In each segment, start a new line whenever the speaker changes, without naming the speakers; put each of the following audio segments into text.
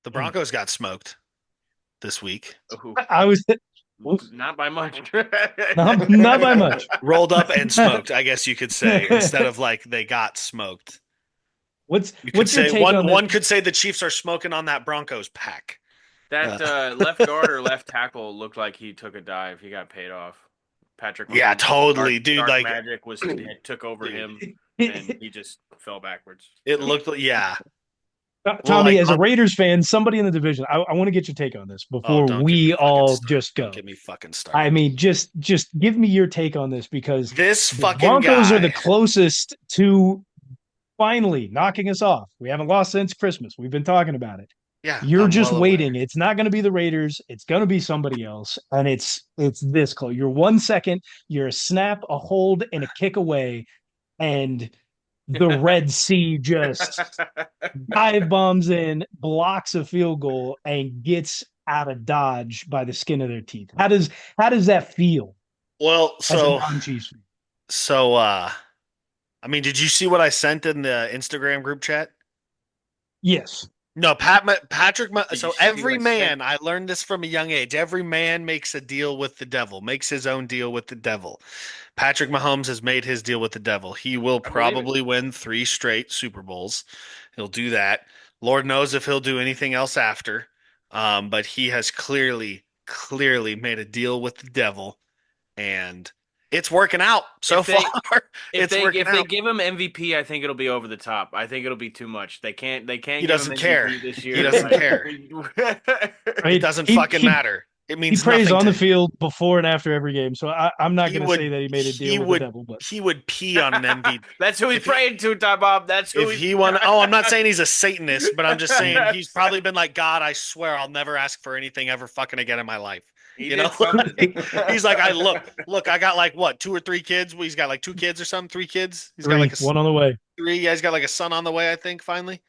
The Broncos got smoked this week.
Ooh,
I was
not by much.
not by much.
Rolled up and smoked, I guess you could say, instead of like they got smoked. You could
What's your
say
take on
one
the
could say the Chiefs are smoking on that Broncos pack.
That
Uh,
left guard or left tackle looked like he took a dive. He got paid off. Patrick
yeah,
Mahomes'
totally, dude.
dark
Like,
magic was took over
dude,
him, and he just fell backwards.
it looked like yeah. Well,
Tommy,
like,
as a Raiders fan, somebody in the division, I want to get your take on this
oh,
before
don't get me
we
fucking
all
started.
just
Don't
go.
get me fucking
I
started.
mean, just give me your take on this because
This
the
fucking
Broncos are the
guy.
closest to finally knocking us off. We haven't lost since Christmas. We've been talking about it.
Yeah,
You're
I'm
just
well aware.
waiting. It's not going to be the Raiders. It's going to be somebody else, and it's this close. You're 1 second. You're a snap, a hold, and a kick away, and the Red Sea just dive bombs in, blocks a field goal, and gets out of Dodge by the skin of their teeth. How does that feel
Well,
as a non-Chiefs fan?
so I mean, did you see what I sent in the Instagram group chat?
Yes.
No, Patrick.
Did you
So
see what
every
I said?
man, I learned this from a young age. Every man makes a deal with the devil, makes his own deal with the devil. Patrick Mahomes has made his deal with the devil. He will
I believe it.
probably win 3 straight Super Bowls. He'll do that. Lord knows if he'll do anything else after. But he has clearly made a deal with the devil, and it's working out so
If
far.
they if
It's
they
working
if they
out.
give him MVP, I think it'll be over the top. I think it'll be too much. They can't
He
give him
doesn't care.
MVP this
He
year.
doesn't care.
I
It
mean,
doesn't
he
fucking
he
matter. It
he
means
prays
nothing
on
to
the field before and after every game. So I'm not
he
going to say
would
that he made a
he
deal with the
would
devil, but
he would pee on an MVP
That's who he's
if he
praying to, Ty Bob. That's who
if
he's.
he won. Oh, I'm not saying he's a Satanist, but I'm just saying he's
That's-
probably been like, God, I swear I'll never ask for anything ever fucking again in my life.
he
You know,
did something.
like, he's like, look, I got like what, 2 or 3 kids. Well, he's got like 2 kids or something, 3 kids. He's got like a
one on the way.
three. Yeah, he's got like a son on the way, I think, finally.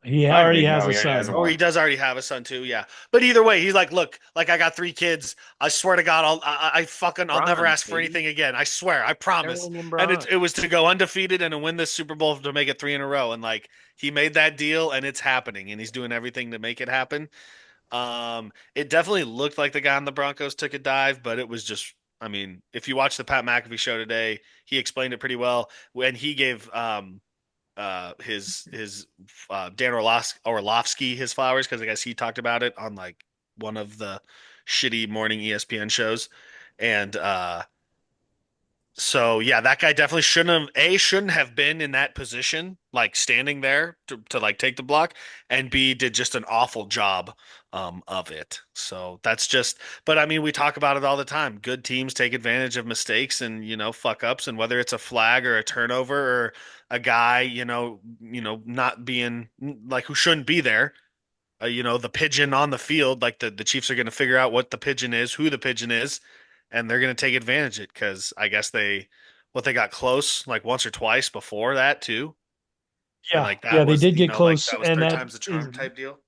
He
Might
already
be.
has
No,
a
he has
son.
Or he
one.
does already have a son too, yeah. But either way, he's like, look, like I got 3 kids. I swear to God, I fucking I'll never
Bronze,
ask for
baby.
anything again. I swear, I promise.
Carolyn
And it
Bronze.
was to go undefeated and to win this Super Bowl to make it 3 in a row. And like he made that deal and it's happening and he's doing everything to make it happen. It definitely looked like the guy on the Broncos took a dive, but it was just I mean, if you watch the Pat McAfee show today, he explained it pretty well when he gave his Dan Orlovsky his flowers because I guess he talked about it on like one of the shitty morning ESPN shows, and so yeah, that guy definitely shouldn't have been in that position, like standing there to like take the block, and B did just an awful job of it. So that's just, but I mean, we talk about it all the time. Good teams take advantage of mistakes and fuck ups, and whether it's a flag or a turnover or a guy, not being like who shouldn't be there. The pigeon on the field, like the Chiefs are going to figure out what the pigeon is, who the pigeon is, and they're going to take advantage of it because I guess they got close like once or twice before that too, and
Yeah,
like that
yeah, they
was
did get
like
close,
that was
and
third
that
time's the
is
charm type deal.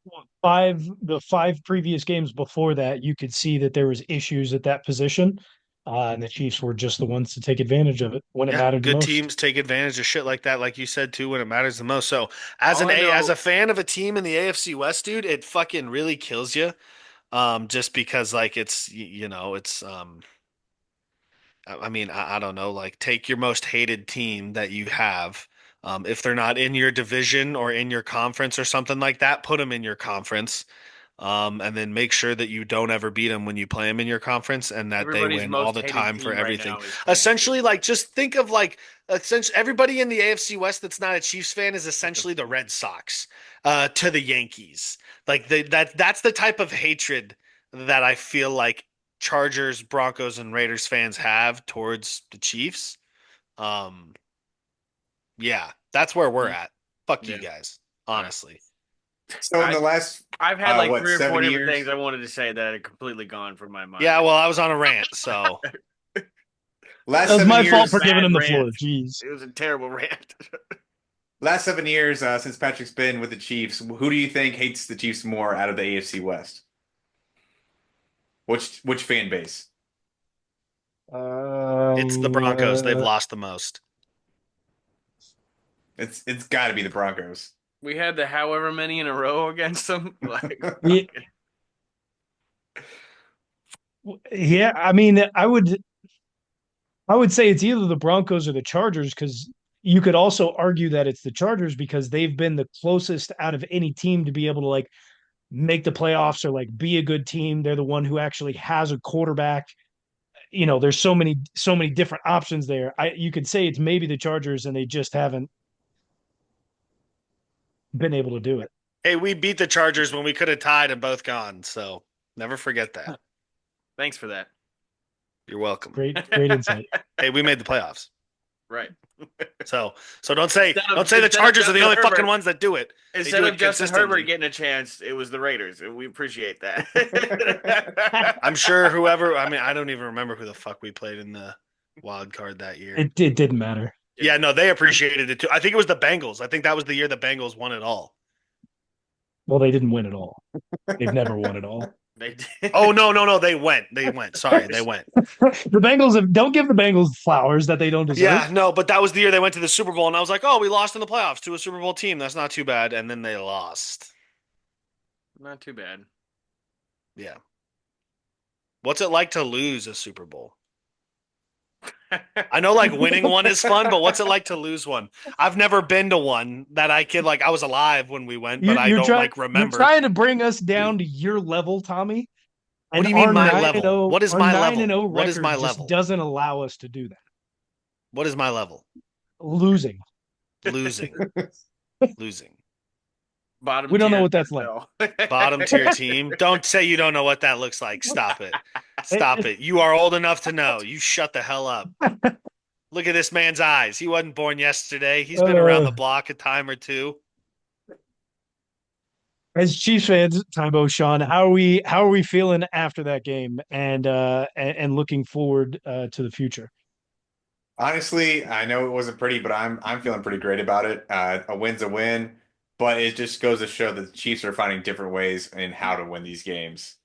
the five previous games before that. You could see that there was issues at that position, and the Chiefs were just the ones to take advantage of it when it
Yeah,
mattered the
good
most.
teams take advantage of shit like that, like you said too, when it matters the most. So
All I
as
know,
a fan of a team in the AFC West, dude, it fucking really kills you. Just because like it's I mean, I don't know. Like, take your most hated team that you have. If they're not in your division or in your conference or something like that, put them in your conference. And then make sure that you don't ever beat them when you play them in your conference and that they
everybody's
win all
most
the
hated
time for
team right
everything.
now is Kansas
Essentially,
City.
like, just think of like, essentially, everybody in the AFC West that's not a Chiefs fan is
What the
essentially the Red Sox, to the Yankees. Like, that's the type of hatred that I feel like Chargers, Broncos, and Raiders fans have towards the Chiefs. Um, yeah, that's where we're at. Fuck you
Yeah.
guys,
All right.
honestly.
So in
I
the last
I've had like
what,
3 or 4 different
7 years?
things I wanted to say that had completely gone from my
Yeah,
mind.
well, I was on a rant, so
That
Last
was
seven
my
It was a
fault for
years.
giving
bad
him the
rant.
floor. Jeez.
It was a terrible rant.
Last 7 years since Patrick's been with the Chiefs. Who do you think hates the Chiefs more out of the AFC West? Which fan base?
it's the
Um,
Broncos. They've
uh,
lost the most.
It's got to be the Broncos.
We had the however many in a row against them. Like,
Yeah, yeah. I mean, I would say it's either the Broncos or the Chargers because you could also argue that it's the Chargers because they've been the closest out of any team to be able to like make the playoffs or like be a good team. They're the one who actually has a quarterback. There's so many different options there. You could say it's maybe the Chargers and they just haven't been able to do it.
Hey, we beat the Chargers when we could have tied and both gone. So never forget that.
thanks for that.
You're welcome.
Great insight.
Hey, we made the playoffs.
Right.
So don't say the
Instead of
Chargers are the
Justin
only
Herbert-
fucking ones that do it. They
Instead
do
of
it
Justin
consistently.
Herbert getting a chance, it was the Raiders. And we appreciate that.
I'm sure whoever. I mean, I don't even remember who the fuck we played in the wild card that year.
It didn't matter.
Yeah, no, they appreciated it too. I think it was the Bengals. I think that was the year the Bengals won it all.
Well, they didn't win it all. They've never won it all.
They did.
Oh no, they went. Sorry, they went.
The Bengals don't give the Bengals flowers that they don't deserve.
Yeah, no, but that was the year they went to the Super Bowl, and I was like, oh, we lost in the playoffs to a Super Bowl team. That's not too bad. And then they lost.
Not too bad.
Yeah. What's it like to lose a Super Bowl? I know like winning one is fun, but what's it like to lose one? I've never been to one that I could like I was alive when we went, but I don't like remember.
You're trying to bring us down to your level, Tommy.
What do you mean my level?
9-0
What is
our
my
9-0
level? What is my
record just
level?
doesn't allow us to do that.
What is my level?
Losing.
Losing.
Bottom
We don't know
tier.
what that's like.
No.
Bottom tier team. Don't say you don't know what that looks like. Stop it. Stop it. You are old enough to know. You shut the hell up. Look at this man's eyes. He wasn't born yesterday. He's been around the block a time or two.
As Chiefs fans, Timbo, Sean, how are we feeling after that game and looking forward to the future?
Honestly, I know it wasn't pretty, but I'm feeling pretty great about it. A win's a win, but it just goes to show that the Chiefs are finding different ways in how to win these games.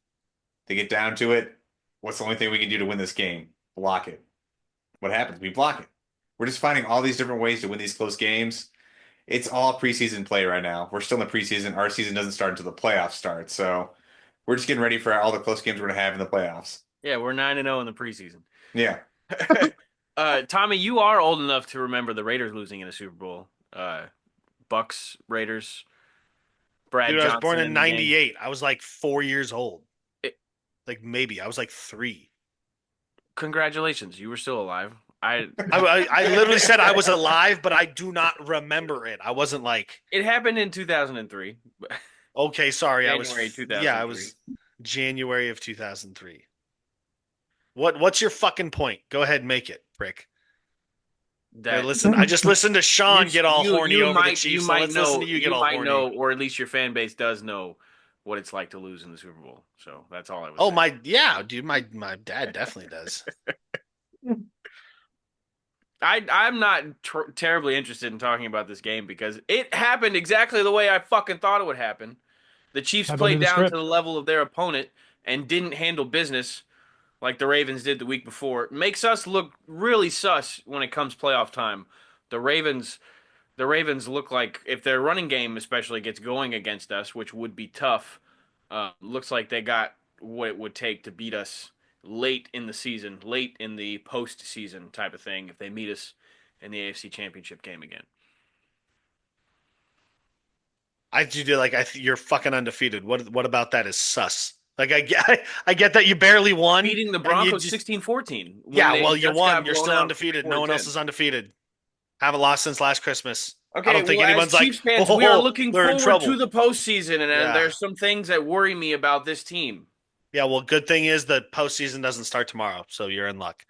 To get down to it, what's the only thing we can do to win this game? Block it. What happens? We block it. We're just finding all these different ways to win these close games. It's all preseason play right now. We're still in the preseason. Our season doesn't start until the playoffs start. So we're just getting ready for all the close games we're going to have in the playoffs.
Yeah, we're 9-0 in the preseason.
Yeah.
Tommy, you are old enough to remember the Raiders losing in a Super Bowl. Bucks, Raiders, Brad
Dude, I was born
Johnson
in
the game.
'98. I was like 4 years old.
It-
Like maybe I was like 3.
Congratulations, you were still alive.
I literally said I was alive, but I do not remember it. I wasn't like,
It happened in 2003.
okay, sorry, I
January
was
2003.
yeah, I was January of 2003. What's your fucking point? Go ahead and make it, prick. Hey, listen, I just listened to Sean get all horny over the Chiefs, so let's listen to you get all horny.
know, or at least your fan base does know what it's like to lose in the Super Bowl. So that's all I was
Oh
saying.
dude, my dad definitely does.
I'm not terribly interested in talking about this game because it happened exactly the way I fucking thought it would happen. The Chiefs
How about
played
in the
down
script?
to the level of their opponent and didn't handle business like the Ravens did the week before. It makes us look really sus when it comes playoff time. The Ravens look like if their running game especially gets going against us, which would be tough, looks like they got what it would take to beat us late in the season, late in the postseason type of thing if they meet us in the AFC Championship game again.
You're fucking undefeated. What about that is sus? Like I get that you barely won.
Beating the
and you
Broncos
just-
16-14.
Yeah, well, you won. You're still undefeated. No one else is undefeated. Haven't lost since last Christmas.
Okay,
I don't think anyone's
as Chiefs
like,
fans,
oh,
we are looking
we're in
forward
trouble.
to the postseason, and
Yeah.
there's some things that worry me about this team.
Yeah, well, good thing is the postseason doesn't start tomorrow, so you're in luck.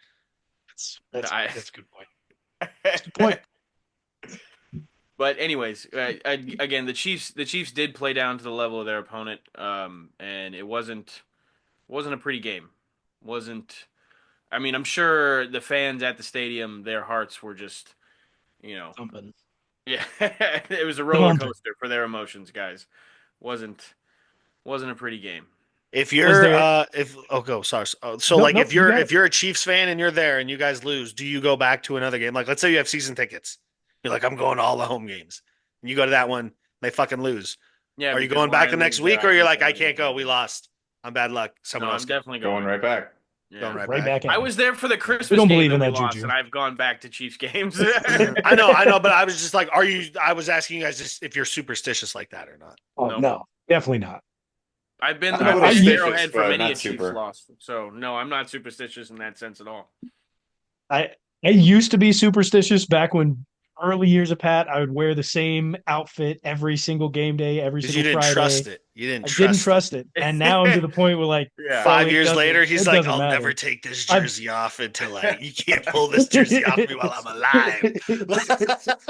That's
I-
a good point. That's a good point.
But anyways, again, the Chiefs did play down to the level of their opponent, and it wasn't a pretty game. Wasn't. I mean, I'm sure the fans at the stadium, their hearts were just,
Something.
yeah, it was a roller coaster for their emotions, guys. Wasn't a pretty game.
If you're
there-
go sorry. So
No,
like
no,
if
you got it.
if you're a Chiefs fan and you're there and you guys lose, do you go back to another game? Like let's say you have season tickets. You're like, I'm going to all the home games. And you go to that one, They fucking lose.
Yeah,
Are you
because
going back the
Ryan
next
Lee's there.
week,
I
or you're
think
like,
they're
I
already
can't
going
go,
back
we
in.
lost. I'm bad luck.
No,
Someone else
I'm
go.
definitely
Going
going.
right back.
Going
Yeah.
right
Right
back.
back
I
at it.
was there for the
We
Christmas
don't
game
believe
that
in
we
that
lost,
juju.
and I've gone back to Chiefs games.
I know, but I was just like, are you? I was asking you guys just if you're superstitious like that or not.
Oh
Nope.
no, definitely not.
I'm a
I've
little
been
I
stitious,
Arrowhead for
but
many a
not
Chiefs
super.
loss. So no, I'm not superstitious in that sense at all.
I I used to be superstitious back when early years of Pat. I would wear the same outfit every single game day, every
Because you
single
didn't
Friday.
trust it. You didn't
I didn't
trust it.
trust it, and now I'm to the point where like,
Yeah.
well,
5 years later, he's
it
like,
doesn't
I'll never
matter.
take this
I've
jersey off until you can't pull this jersey off me while I'm alive.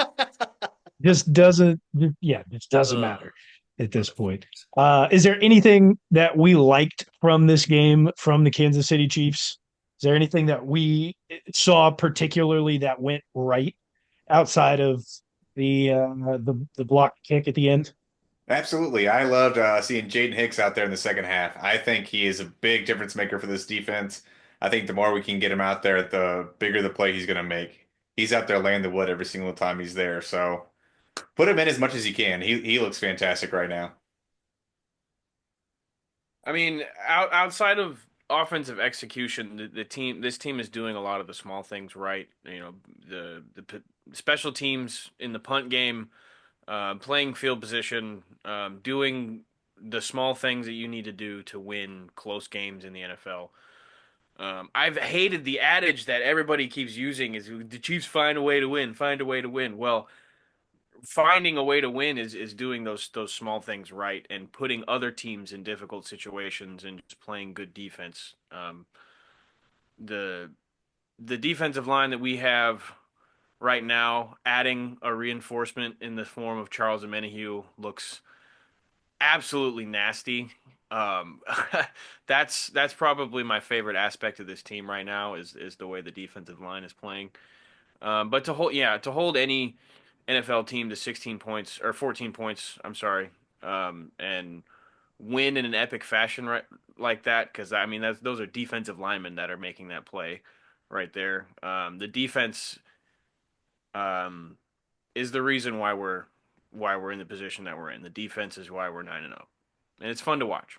just doesn't yeah, just doesn't
Ugh,
matter at this point.
motherfuckers.
Is there anything that we liked from this game from the Kansas City Chiefs? Is there anything that we saw particularly that went right outside of the block kick at the end?
Absolutely. I loved seeing Jaden Hicks out there in the second half. I think he is a big difference maker for this defense. I think the more we can get him out there, the bigger the play he's going to make. He's out there laying the wood every single time he's there. So put him in as much as you can. He looks fantastic right now.
I mean, outside of offensive execution, this team is doing a lot of the small things right. You know, special teams in the punt game, playing field position, doing the small things that you need to do to win close games in the NFL. I've hated the adage that everybody keeps using is the Chiefs find a way to win, find a way to win. Well, finding a way to win is doing those small things right and putting other teams in difficult situations and just playing good defense. The the defensive line that we have right now, adding a reinforcement in the form of Charles Omenihu looks absolutely nasty. Um, that's probably my favorite aspect of this team right now is the way the defensive line is playing. But to hold any NFL team to 16 points or 14 points, I'm sorry, and win in an epic fashion right like that, because I mean those are defensive linemen that are making that play right there. The defense um, is the reason why we're in the position that we're in. The defense is why we're 9-0, and it's fun to watch.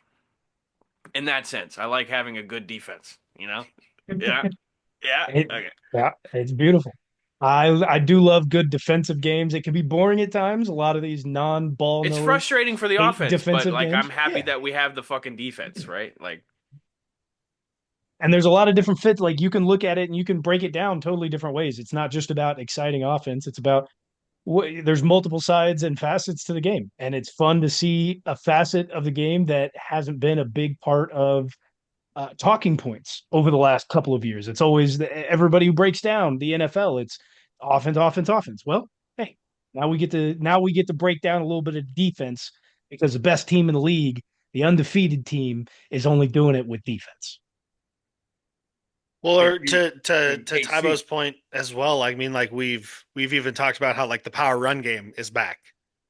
In that sense, I like having a good defense. You know? Yeah, yeah.
It,
Okay.
yeah, it's beautiful. I do love good defensive games. It can be boring at times. A lot of these non-ball
It's
no
frustrating for the
eight
offense, but
defensive
like I'm
games.
happy
Yeah.
that we have the fucking defense, right? Like,
And there's a lot of different fits. Like you can look at it and you can break it down totally different ways. It's not just about exciting offense. It's about there's multiple sides and facets to the game, and it's fun to see a facet of the game that hasn't been a big part of talking points over the last couple of years. It's always everybody who breaks down the NFL. It's offense, offense, offense. Well, hey, now we get to break down a little bit of defense because the best team in the league, the undefeated team, is only doing it with defense.
Well,
if
or
you,
to
KC,
Tybo's point as well, I mean, like we've even talked about how like the power run game is back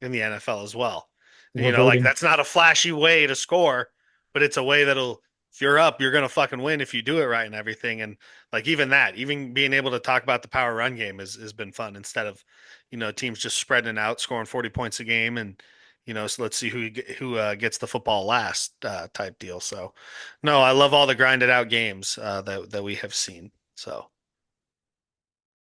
in the NFL as well. And,
We're
you know, like
voting.
that's not a flashy way to score, but it's a way that'll if you're up, you're gonna fucking win if you do it right and everything. And like even that, even being able to talk about the power run game has been fun instead of, you know, teams just spreading it out, scoring 40 points a game, and you know, so let's see who gets the football last type deal. So no, I love all the grinded out games that we have seen. So